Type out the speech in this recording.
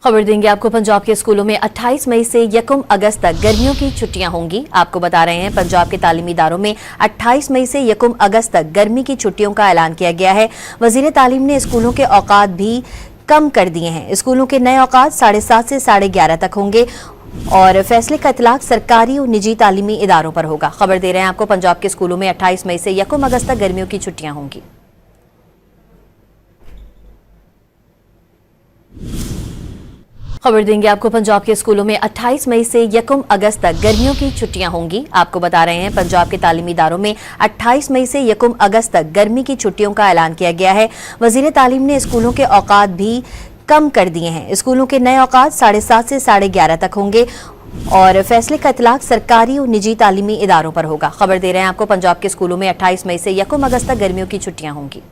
खबर देंगे आपको। पंजाब के स्कूलों में 28 मई से 1 अगस्त तक गर्मियों की छुट्टियां होंगी। आपको बता रहे हैं पंजाब के तालीमी इदारों में 28 मई से 1 अगस्त तक गर्मी की छुट्टियों का ऐलान किया गया है। वजीर तालीम ने स्कूलों के औकात भी कम कर दिए हैं। स्कूलों के नए औकात 7:30 से 11:30 तक होंगे और फैसले का इतलाक सरकारी और निजी तालीमी इदारों पर होगा। खबर दे रहे हैं आपको, पंजाब के स्कूलों में 28 मई से 1 अगस्त तक गर्मियों की छुट्टियां होंगी। खबर देंगे आपको। पंजाब के स्कूलों में 28 मई से 1 अगस्त तक गर्मियों की छुट्टियां होंगी। आपको बता रहे हैं पंजाब के तालीमी इदारों में 28 मई से 1 अगस्त तक गर्मी की छुट्टियों का ऐलान किया गया है। वजीर तालीम ने स्कूलों के औकात भी कम कर दिए हैं। स्कूलों के नए औकात 7:30 से 11:30 तक होंगे और फैसले का इतलाक सरकारी और निजी तालीमी इदारों पर होगा। खबर दे रहे हैं आपको, पंजाब के स्कूलों में 28 मई से 1 अगस्त तक गर्मियों की छुट्टियां होंगी।